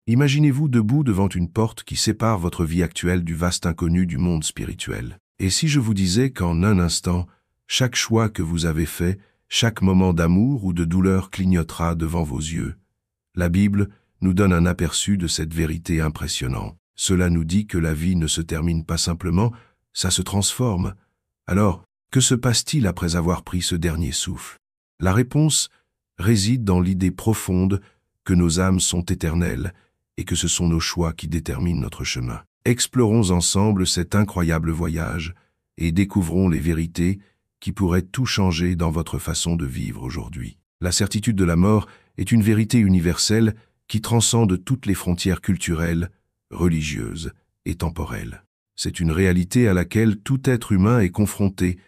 Imaginez-vous debout devant une porte qui sépare votre vie actuelle du vaste inconnu du monde spirituel. Et si je vous disais qu'en un instant, chaque choix que vous avez fait, chaque moment d'amour ou de douleur clignotera devant vos yeux? La Bible nous donne un aperçu de cette vérité impressionnante. Cela nous dit que la vie ne se termine pas simplement, ça se transforme. Alors, que se passe-t-il après avoir pris ce dernier souffle? La réponse réside dans l'idée profonde que nos âmes sont éternelles et que ce sont nos choix qui déterminent notre chemin. Explorons ensemble cet incroyable voyage et découvrons les vérités qui pourraient tout changer dans votre façon de vivre aujourd'hui. La certitude de la mort est une vérité universelle qui transcende toutes les frontières culturelles, religieuses et temporelles. C'est une réalité à laquelle tout être humain est confronté,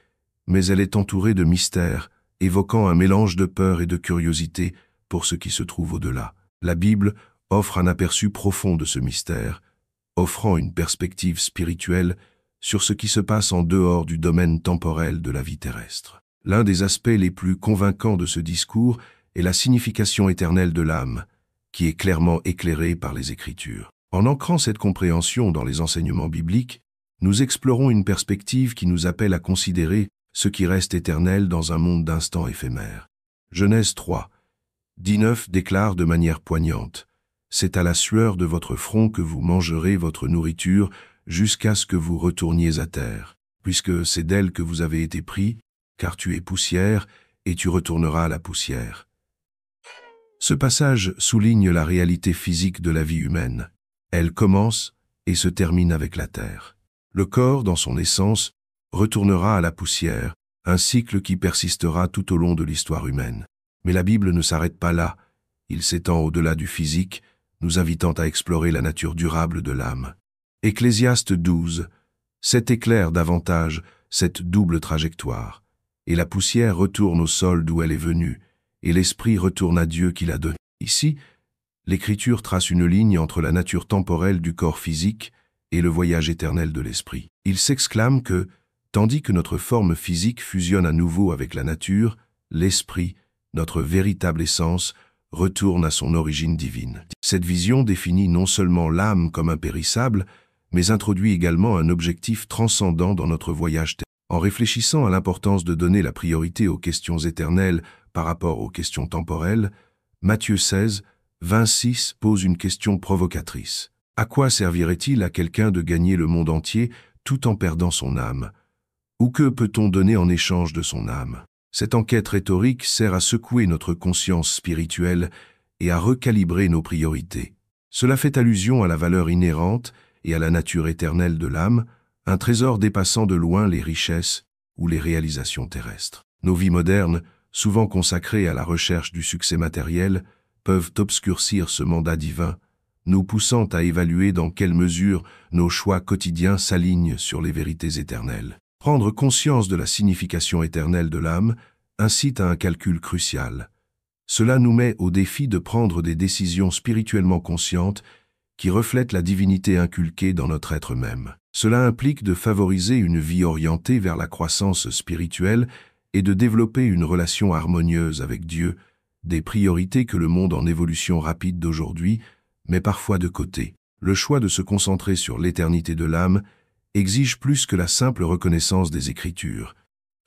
mais elle est entourée de mystères, évoquant un mélange de peur et de curiosité pour ce qui se trouve au-delà. La Bible offre un aperçu profond de ce mystère, offrant une perspective spirituelle sur ce qui se passe en dehors du domaine temporel de la vie terrestre. L'un des aspects les plus convaincants de ce discours est la signification éternelle de l'âme, qui est clairement éclairée par les Écritures. En ancrant cette compréhension dans les enseignements bibliques, nous explorons une perspective qui nous appelle à considérer ce qui reste éternel dans un monde d'instants éphémères. Genèse 3, 19 déclare de manière poignante: « C'est à la sueur de votre front que vous mangerez votre nourriture jusqu'à ce que vous retourniez à terre, puisque c'est d'elle que vous avez été pris, car tu es poussière et tu retourneras à la poussière. » Ce passage souligne la réalité physique de la vie humaine. Elle commence et se termine avec la terre. Le corps, dans son essence, retournera à la poussière, un cycle qui persistera tout au long de l'histoire humaine. Mais la Bible ne s'arrête pas là. Il s'étend au-delà du physique, nous invitant à explorer la nature durable de l'âme. Ecclésiaste 12, 7 éclaire davantage cette double trajectoire. Et la poussière retourne au sol d'où elle est venue, et l'esprit retourne à Dieu qui l'a donné. Ici, l'Écriture trace une ligne entre la nature temporelle du corps physique et le voyage éternel de l'esprit. Il s'exclame que, tandis que notre forme physique fusionne à nouveau avec la nature, l'esprit, notre véritable essence, retourne à son origine divine. Cette vision définit non seulement l'âme comme impérissable, mais introduit également un objectif transcendant dans notre voyage terrestre. En réfléchissant à l'importance de donner la priorité aux questions éternelles par rapport aux questions temporelles, Matthieu 16, 26 pose une question provocatrice. À quoi servirait-il à quelqu'un de gagner le monde entier tout en perdant son âme? Ou que peut-on donner en échange de son âme? Cette enquête rhétorique sert à secouer notre conscience spirituelle et à recalibrer nos priorités. Cela fait allusion à la valeur inhérente et à la nature éternelle de l'âme, un trésor dépassant de loin les richesses ou les réalisations terrestres. Nos vies modernes, souvent consacrées à la recherche du succès matériel, peuvent obscurcir ce mandat divin, nous poussant à évaluer dans quelle mesure nos choix quotidiens s'alignent sur les vérités éternelles. Prendre conscience de la signification éternelle de l'âme incite à un calcul crucial. Cela nous met au défi de prendre des décisions spirituellement conscientes qui reflètent la divinité inculquée dans notre être même. Cela implique de favoriser une vie orientée vers la croissance spirituelle et de développer une relation harmonieuse avec Dieu, des priorités que le monde en évolution rapide d'aujourd'hui met parfois de côté. Le choix de se concentrer sur l'éternité de l'âme exige plus que la simple reconnaissance des Écritures.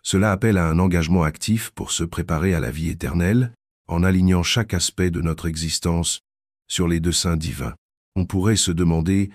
Cela appelle à un engagement actif pour se préparer à la vie éternelle, en alignant chaque aspect de notre existence sur les desseins divins. On pourrait se demander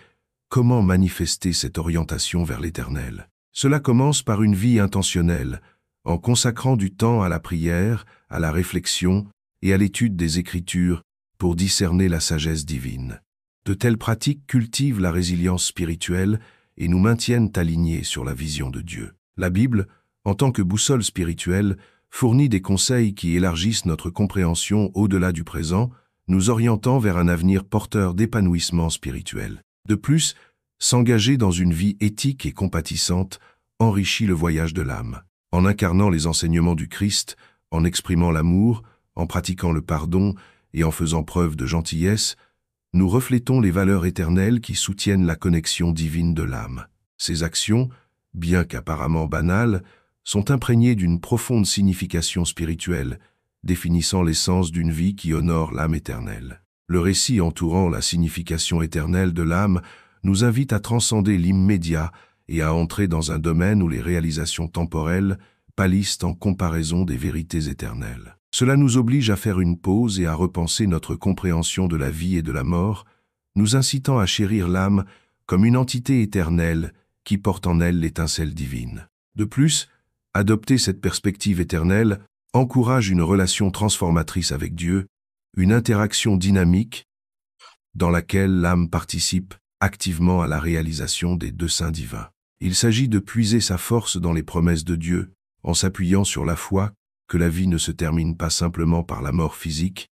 comment manifester cette orientation vers l'éternel. Cela commence par une vie intentionnelle, en consacrant du temps à la prière, à la réflexion et à l'étude des Écritures pour discerner la sagesse divine. De telles pratiques cultivent la résilience spirituelle et nous maintiennent alignés sur la vision de Dieu. La Bible, en tant que boussole spirituelle, fournit des conseils qui élargissent notre compréhension au-delà du présent, nous orientant vers un avenir porteur d'épanouissement spirituel. De plus, s'engager dans une vie éthique et compatissante enrichit le voyage de l'âme. En incarnant les enseignements du Christ, en exprimant l'amour, en pratiquant le pardon et en faisant preuve de gentillesse, nous reflétons les valeurs éternelles qui soutiennent la connexion divine de l'âme. Ces actions, bien qu'apparemment banales, sont imprégnées d'une profonde signification spirituelle, définissant l'essence d'une vie qui honore l'âme éternelle. Le récit entourant la signification éternelle de l'âme nous invite à transcender l'immédiat et à entrer dans un domaine où les réalisations temporelles pâlissent en comparaison des vérités éternelles. Cela nous oblige à faire une pause et à repenser notre compréhension de la vie et de la mort, nous incitant à chérir l'âme comme une entité éternelle qui porte en elle l'étincelle divine. De plus, adopter cette perspective éternelle encourage une relation transformatrice avec Dieu, une interaction dynamique dans laquelle l'âme participe activement à la réalisation des desseins divins. Il s'agit de puiser sa force dans les promesses de Dieu, en s'appuyant sur la foi que la vie ne se termine pas simplement par la mort physique,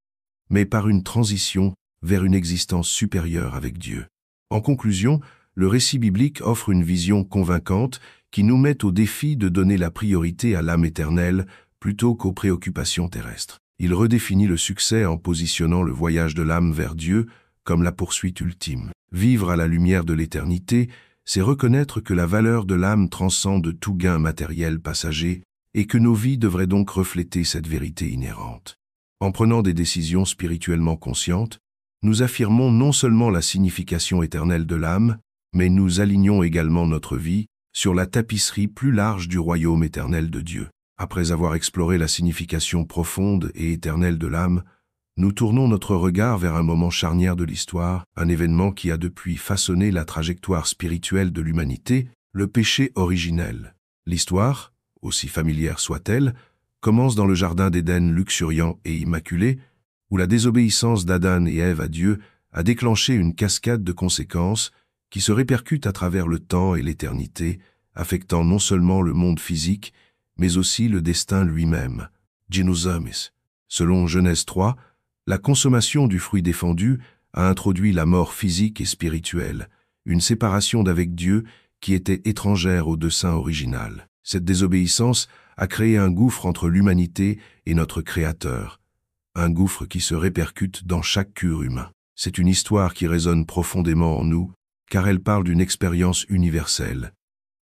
mais par une transition vers une existence supérieure avec Dieu. En conclusion, le récit biblique offre une vision convaincante qui nous met au défi de donner la priorité à l'âme éternelle plutôt qu'aux préoccupations terrestres. Il redéfinit le succès en positionnant le voyage de l'âme vers Dieu comme la poursuite ultime. Vivre à la lumière de l'éternité, c'est reconnaître que la valeur de l'âme transcende tout gain matériel passager et que nos vies devraient donc refléter cette vérité inhérente. En prenant des décisions spirituellement conscientes, nous affirmons non seulement la signification éternelle de l'âme, mais nous alignons également notre vie sur la tapisserie plus large du royaume éternel de Dieu. Après avoir exploré la signification profonde et éternelle de l'âme, nous tournons notre regard vers un moment charnière de l'histoire, un événement qui a depuis façonné la trajectoire spirituelle de l'humanité, le péché originel. L'histoire, aussi familière soit-elle, commence dans le jardin d'Éden luxuriant et immaculé, où la désobéissance d'Adam et Ève à Dieu a déclenché une cascade de conséquences qui se répercutent à travers le temps et l'éternité, affectant non seulement le monde physique, mais aussi le destin lui-même. Genosamis. Selon Genèse 3, la consommation du fruit défendu a introduit la mort physique et spirituelle, une séparation d'avec Dieu qui était étrangère au dessein original. Cette désobéissance a créé un gouffre entre l'humanité et notre Créateur, un gouffre qui se répercute dans chaque cœur humain. C'est une histoire qui résonne profondément en nous, car elle parle d'une expérience universelle,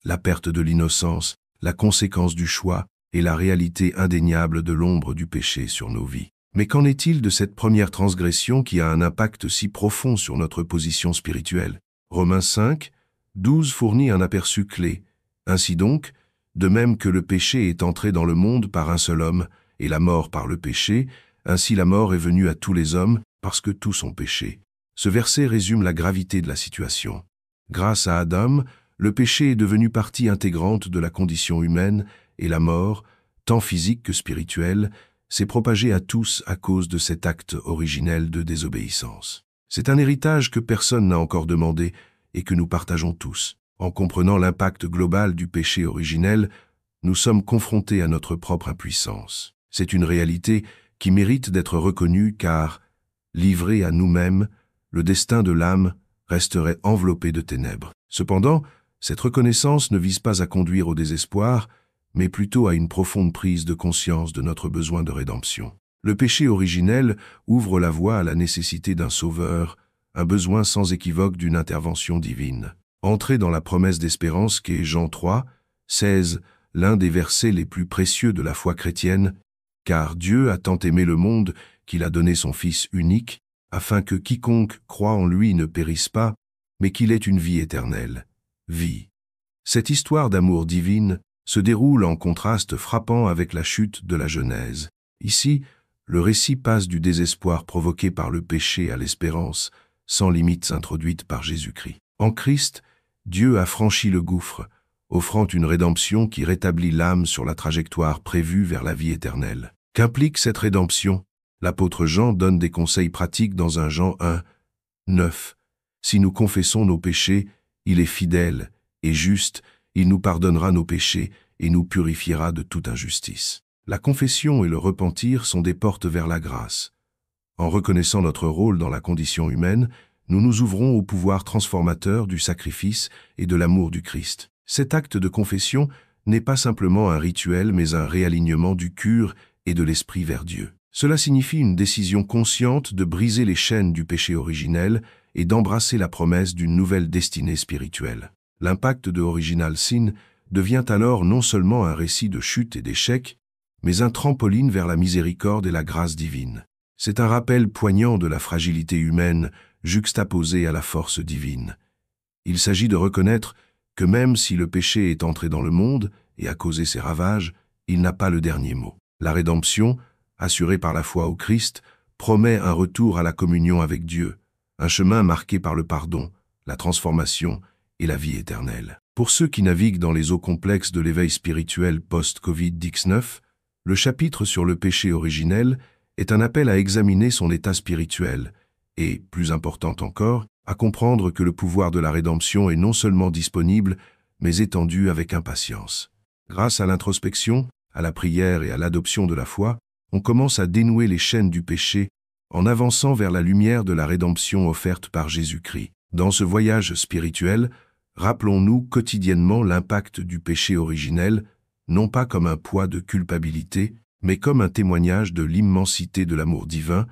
la perte de l'innocence, la conséquence du choix et la réalité indéniable de l'ombre du péché sur nos vies. Mais qu'en est-il de cette première transgression qui a un impact si profond sur notre position spirituelle? Romains 5, 12 fournit un aperçu clé. Ainsi donc, de même que le péché est entré dans le monde par un seul homme, et la mort par le péché, ainsi la mort est venue à tous les hommes, parce que tous ont péché. Ce verset résume la gravité de la situation. Grâce à Adam, le péché est devenu partie intégrante de la condition humaine, et la mort, tant physique que spirituelle, s'est propagée à tous à cause de cet acte originel de désobéissance. C'est un héritage que personne n'a encore demandé et que nous partageons tous. En comprenant l'impact global du péché originel, nous sommes confrontés à notre propre impuissance. C'est une réalité qui mérite d'être reconnue car, livré à nous-mêmes, le destin de l'âme resterait enveloppé de ténèbres. Cependant, cette reconnaissance ne vise pas à conduire au désespoir, mais plutôt à une profonde prise de conscience de notre besoin de rédemption. Le péché originel ouvre la voie à la nécessité d'un sauveur, un besoin sans équivoque d'une intervention divine. Entrer dans la promesse d'espérance qu'est Jean 3, 16, l'un des versets les plus précieux de la foi chrétienne, « Car Dieu a tant aimé le monde qu'il a donné son Fils unique, afin que quiconque croit en lui ne périsse pas, mais qu'il ait une vie éternelle. » Vie. Cette histoire d'amour divine se déroule en contraste frappant avec la chute de la Genèse. Ici, le récit passe du désespoir provoqué par le péché à l'espérance, sans limites introduites par Jésus-Christ. En Christ, Dieu a franchi le gouffre, offrant une rédemption qui rétablit l'âme sur la trajectoire prévue vers la vie éternelle. Qu'implique cette rédemption? L'apôtre Jean donne des conseils pratiques dans 1 Jean 1, 9. Si nous confessons nos péchés, il est fidèle et juste, il nous pardonnera nos péchés et nous purifiera de toute injustice. La confession et le repentir sont des portes vers la grâce. En reconnaissant notre rôle dans la condition humaine, nous nous ouvrons au pouvoir transformateur du sacrifice et de l'amour du Christ. Cet acte de confession n'est pas simplement un rituel mais un réalignement du cœur et de l'esprit vers Dieu. Cela signifie une décision consciente de briser les chaînes du péché originel et d'embrasser la promesse d'une nouvelle destinée spirituelle. L'impact de Original Sin devient alors non seulement un récit de chute et d'échec, mais un trampoline vers la miséricorde et la grâce divine. C'est un rappel poignant de la fragilité humaine juxtaposée à la force divine. Il s'agit de reconnaître que même si le péché est entré dans le monde et a causé ses ravages, il n'a pas le dernier mot. La rédemption, assurée par la foi au Christ, promet un retour à la communion avec Dieu, un chemin marqué par le pardon, la transformation et la vie éternelle. Pour ceux qui naviguent dans les eaux complexes de l'éveil spirituel post-Covid-19, le chapitre sur le péché originel est un appel à examiner son état spirituel et, plus important encore, à comprendre que le pouvoir de la rédemption est non seulement disponible, mais étendu avec impatience. Grâce à l'introspection, à la prière et à l'adoption de la foi, on commence à dénouer les chaînes du péché en avançant vers la lumière de la rédemption offerte par Jésus-Christ. Dans ce voyage spirituel, rappelons-nous quotidiennement l'impact du péché originel, non pas comme un poids de culpabilité, mais comme un témoignage de l'immensité de l'amour divin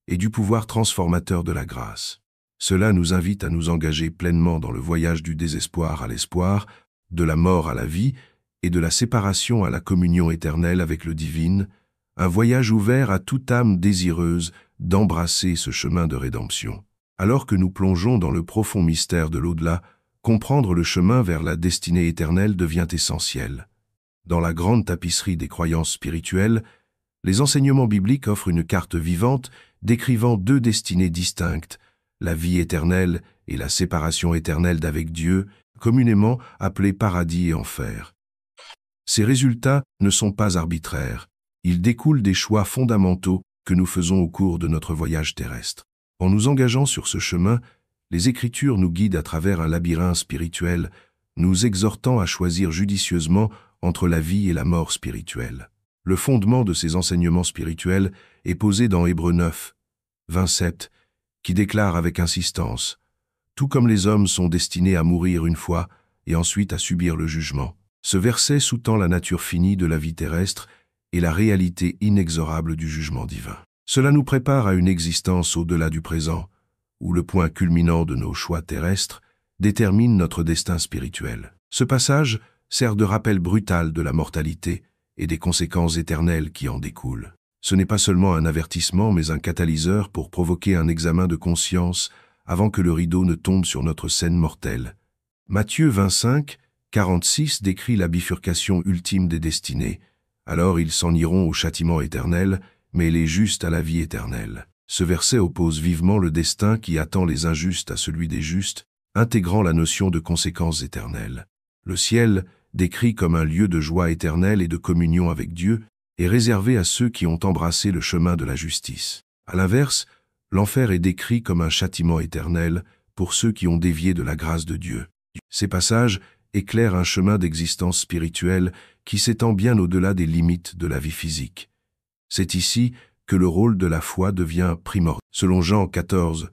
et du pouvoir transformateur de la grâce. Cela nous invite à nous engager pleinement dans le voyage du désespoir à l'espoir, de la mort à la vie et de la séparation à la communion éternelle avec le divin, un voyage ouvert à toute âme désireuse d'embrasser ce chemin de rédemption. Alors que nous plongeons dans le profond mystère de l'au-delà, comprendre le chemin vers la destinée éternelle devient essentiel. Dans la grande tapisserie des croyances spirituelles, les enseignements bibliques offrent une carte vivante décrivant deux destinées distinctes, la vie éternelle et la séparation éternelle d'avec Dieu, communément appelées paradis et enfer. Ces résultats ne sont pas arbitraires, ils découlent des choix fondamentaux que nous faisons au cours de notre voyage terrestre. En nous engageant sur ce chemin, les Écritures nous guident à travers un labyrinthe spirituel, nous exhortant à choisir judicieusement entre la vie et la mort spirituelle. Le fondement de ces enseignements spirituels est posé dans Hébreux 9, 27, qui déclare avec insistance « Tout comme les hommes sont destinés à mourir une fois et ensuite à subir le jugement ». Ce verset sous-tend la nature finie de la vie terrestre et la réalité inexorable du jugement divin. Cela nous prépare à une existence au-delà du présent, où le point culminant de nos choix terrestres détermine notre destin spirituel. Ce passage sert de rappel brutal de la mortalité et des conséquences éternelles qui en découlent. Ce n'est pas seulement un avertissement, mais un catalyseur pour provoquer un examen de conscience avant que le rideau ne tombe sur notre scène mortelle. Matthieu 25, 46 décrit la bifurcation ultime des destinées. Alors ils s'en iront au châtiment éternel, mais les justes à la vie éternelle. Ce verset oppose vivement le destin qui attend les injustes à celui des justes, intégrant la notion de conséquences éternelles. Le ciel, décrit comme un lieu de joie éternelle et de communion avec Dieu, est réservé à ceux qui ont embrassé le chemin de la justice. À l'inverse, l'enfer est décrit comme un châtiment éternel pour ceux qui ont dévié de la grâce de Dieu. Ces passages éclairent un chemin d'existence spirituelle qui s'étend bien au-delà des limites de la vie physique. C'est ici que le rôle de la foi devient primordial. Selon Jean 14,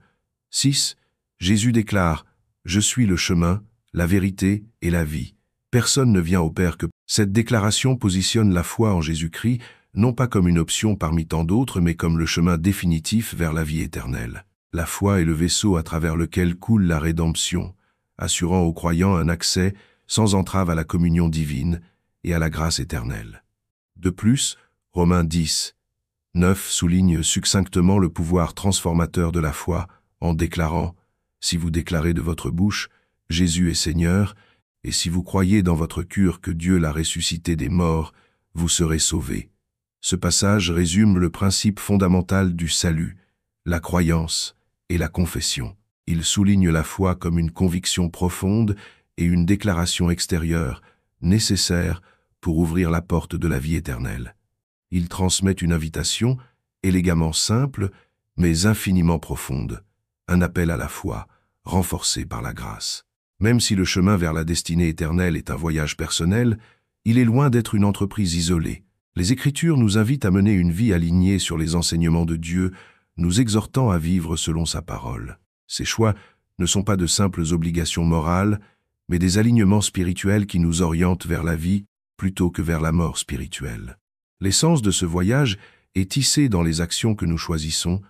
6, Jésus déclare « Je suis le chemin, la vérité et la vie. Personne ne vient au Père que... » Cette déclaration positionne la foi en Jésus-Christ non pas comme une option parmi tant d'autres, mais comme le chemin définitif vers la vie éternelle. La foi est le vaisseau à travers lequel coule la rédemption, assurant aux croyants un accès sans entrave à la communion divine et à la grâce éternelle. De plus, Romains 10, 9 souligne succinctement le pouvoir transformateur de la foi en déclarant « Si vous déclarez de votre bouche « Jésus est Seigneur » et si vous croyez dans votre cœur que Dieu l'a ressuscité des morts, vous serez sauvés. » Ce passage résume le principe fondamental du salut, la croyance et la confession. Il souligne la foi comme une conviction profonde et une déclaration extérieure, nécessaire pour ouvrir la porte de la vie éternelle. Il transmet une invitation, élégamment simple, mais infiniment profonde, un appel à la foi, renforcé par la grâce. Même si le chemin vers la destinée éternelle est un voyage personnel, il est loin d'être une entreprise isolée. Les Écritures nous invitent à mener une vie alignée sur les enseignements de Dieu, nous exhortant à vivre selon sa parole. Ces choix ne sont pas de simples obligations morales, mais des alignements spirituels qui nous orientent vers la vie plutôt que vers la mort spirituelle. L'essence de ce voyage est tissée dans les actions que nous choisissons,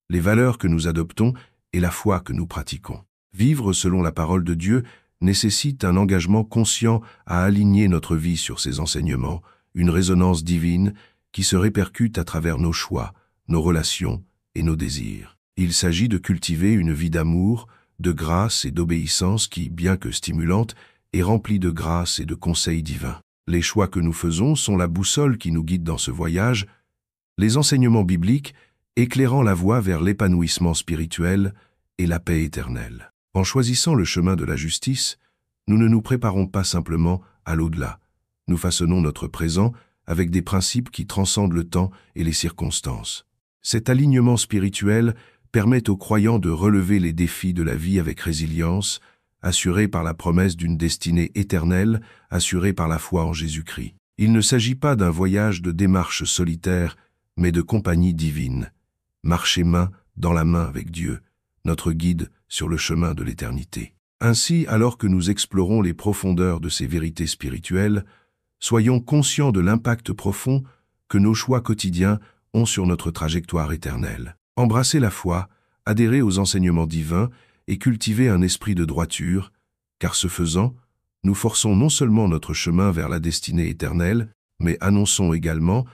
les valeurs que nous adoptons et la foi que nous pratiquons. Vivre selon la parole de Dieu nécessite un engagement conscient à aligner notre vie sur ses enseignements, une résonance divine qui se répercute à travers nos choix, nos relations et nos désirs. Il s'agit de cultiver une vie d'amour, de grâce et d'obéissance qui, bien que stimulante, est remplie de grâce et de conseils divins. Les choix que nous faisons sont la boussole qui nous guide dans ce voyage, les enseignements bibliques éclairant la voie vers l'épanouissement spirituel et la paix éternelle. En choisissant le chemin de la justice, nous ne nous préparons pas simplement à l'au-delà. Nous façonnons notre présent avec des principes qui transcendent le temps et les circonstances. Cet alignement spirituel permet aux croyants de relever les défis de la vie avec résilience, assurés par la promesse d'une destinée éternelle, assurée par la foi en Jésus-Christ. Il ne s'agit pas d'un voyage de démarche solitaire, mais de compagnie divine. Marcher main dans la main avec Dieu, notre guide sur le chemin de l'éternité. Ainsi, alors que nous explorons les profondeurs de ces vérités spirituelles, soyons conscients de l'impact profond que nos choix quotidiens ont sur notre trajectoire éternelle. Embrasser la foi, adhérer aux enseignements divins et cultiver un esprit de droiture, car ce faisant, nous forçons non seulement notre chemin vers la destinée éternelle, mais annonçons également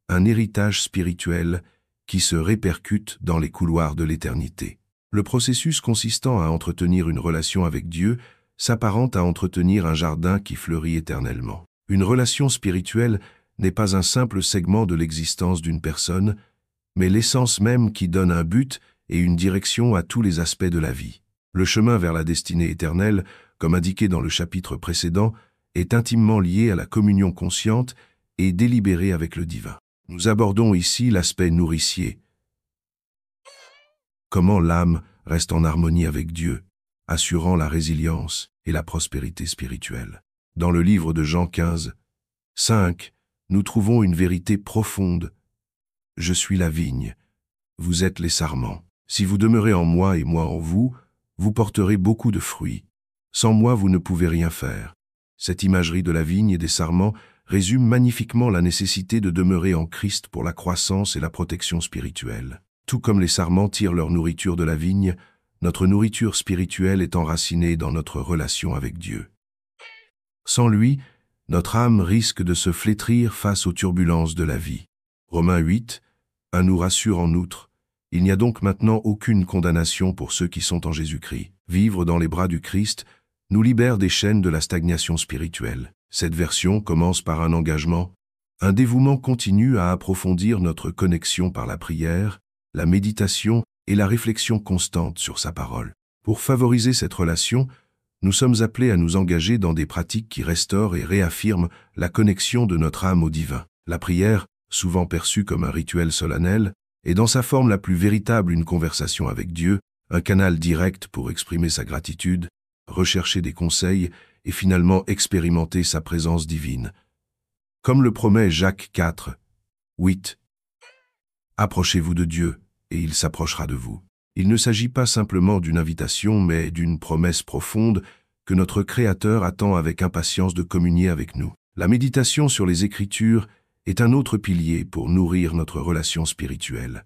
un héritage spirituel qui se répercute dans les couloirs de l'éternité. Le processus consistant à entretenir une relation avec Dieu s'apparente à entretenir un jardin qui fleurit éternellement. Une relation spirituelle n'est pas un simple segment de l'existence d'une personne, mais l'essence même qui donne un but et une direction à tous les aspects de la vie. Le chemin vers la destinée éternelle, comme indiqué dans le chapitre précédent, est intimement lié à la communion consciente et délibérée avec le divin. Nous abordons ici l'aspect nourricier. Comment l'âme reste en harmonie avec Dieu, assurant la résilience et la prospérité spirituelle. Dans le livre de Jean 15, 5, nous trouvons une vérité profonde. « Je suis la vigne, vous êtes les sarments. Si vous demeurez en moi et moi en vous, vous porterez beaucoup de fruits. Sans moi, vous ne pouvez rien faire. » Cette imagerie de la vigne et des sarments résume magnifiquement la nécessité de demeurer en Christ pour la croissance et la protection spirituelle. Tout comme les sarments tirent leur nourriture de la vigne, notre nourriture spirituelle est enracinée dans notre relation avec Dieu. Sans lui, notre âme risque de se flétrir face aux turbulences de la vie. Romains 8, 1 nous rassure en outre, « Il n'y a donc maintenant aucune condamnation pour ceux qui sont en Jésus-Christ. Vivre dans les bras du Christ nous libère des chaînes de la stagnation spirituelle. » Cette version commence par un engagement, un dévouement continu à approfondir notre connexion par la prière, la méditation et la réflexion constante sur sa parole. Pour favoriser cette relation, nous sommes appelés à nous engager dans des pratiques qui restaurent et réaffirment la connexion de notre âme au divin. La prière, souvent perçue comme un rituel solennel, est dans sa forme la plus véritable une conversation avec Dieu, un canal direct pour exprimer sa gratitude, rechercher des conseils et finalement expérimenter sa présence divine. Comme le promet Jacques 4, 8. Approchez-vous de Dieu, et il s'approchera de vous. Il ne s'agit pas simplement d'une invitation, mais d'une promesse profonde que notre Créateur attend avec impatience de communier avec nous. La méditation sur les Écritures est un autre pilier pour nourrir notre relation spirituelle.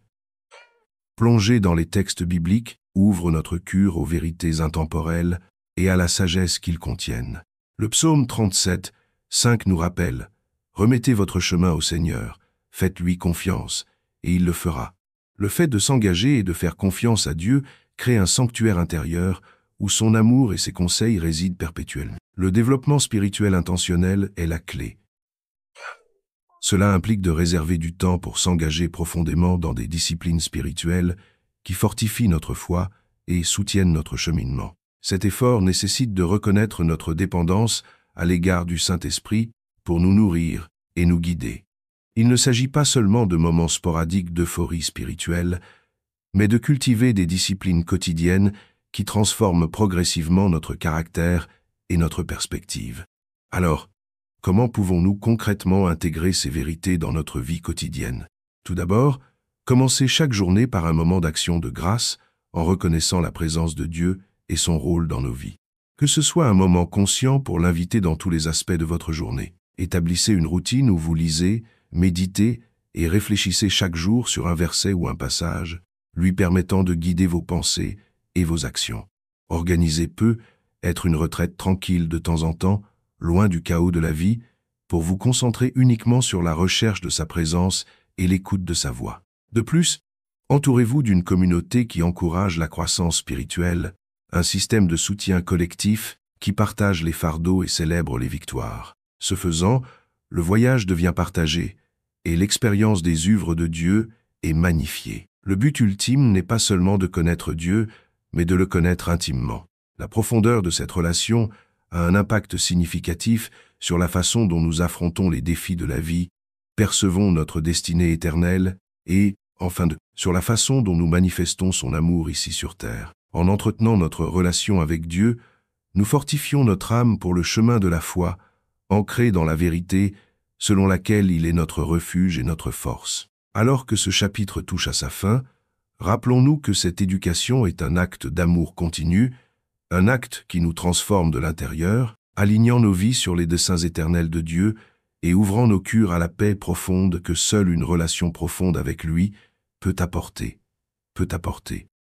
Plonger dans les textes bibliques ouvre notre cœur aux vérités intemporelles et à la sagesse qu'ils contiennent. Le psaume 37, 5 nous rappelle « Remettez votre chemin au Seigneur, faites-lui confiance, et il le fera. » Le fait de s'engager et de faire confiance à Dieu crée un sanctuaire intérieur où son amour et ses conseils résident perpétuellement. Le développement spirituel intentionnel est la clé. Cela implique de réserver du temps pour s'engager profondément dans des disciplines spirituelles qui fortifient notre foi et soutiennent notre cheminement. Cet effort nécessite de reconnaître notre dépendance à l'égard du Saint-Esprit pour nous nourrir et nous guider. Il ne s'agit pas seulement de moments sporadiques d'euphorie spirituelle, mais de cultiver des disciplines quotidiennes qui transforment progressivement notre caractère et notre perspective. Alors, comment pouvons-nous concrètement intégrer ces vérités dans notre vie quotidienne? Tout d'abord, commencez chaque journée par un moment d'action de grâce en reconnaissant la présence de Dieu et son rôle dans nos vies. Que ce soit un moment conscient pour l'inviter dans tous les aspects de votre journée. Établissez une routine où vous lisez, méditez et réfléchissez chaque jour sur un verset ou un passage, lui permettant de guider vos pensées et vos actions. Organisez peu, être une retraite tranquille de temps en temps, loin du chaos de la vie, pour vous concentrer uniquement sur la recherche de sa présence et l'écoute de sa voix. De plus, Entourez-vous d'une communauté qui encourage la croissance spirituelle, un système de soutien collectif qui partage les fardeaux et célèbre les victoires. Ce faisant, le voyage devient partagé, et l'expérience des œuvres de Dieu est magnifiée. Le but ultime n'est pas seulement de connaître Dieu, mais de le connaître intimement. La profondeur de cette relation a un impact significatif sur la façon dont nous affrontons les défis de la vie, percevons notre destinée éternelle et, enfin, sur la façon dont nous manifestons son amour ici sur terre. En entretenant notre relation avec Dieu, nous fortifions notre âme pour le chemin de la foi, ancrée dans la vérité, selon laquelle il est notre refuge et notre force. Alors que ce chapitre touche à sa fin, rappelons-nous que cette éducation est un acte d'amour continu, un acte qui nous transforme de l'intérieur, alignant nos vies sur les desseins éternels de Dieu et ouvrant nos cœurs à la paix profonde que seule une relation profonde avec lui peut apporter.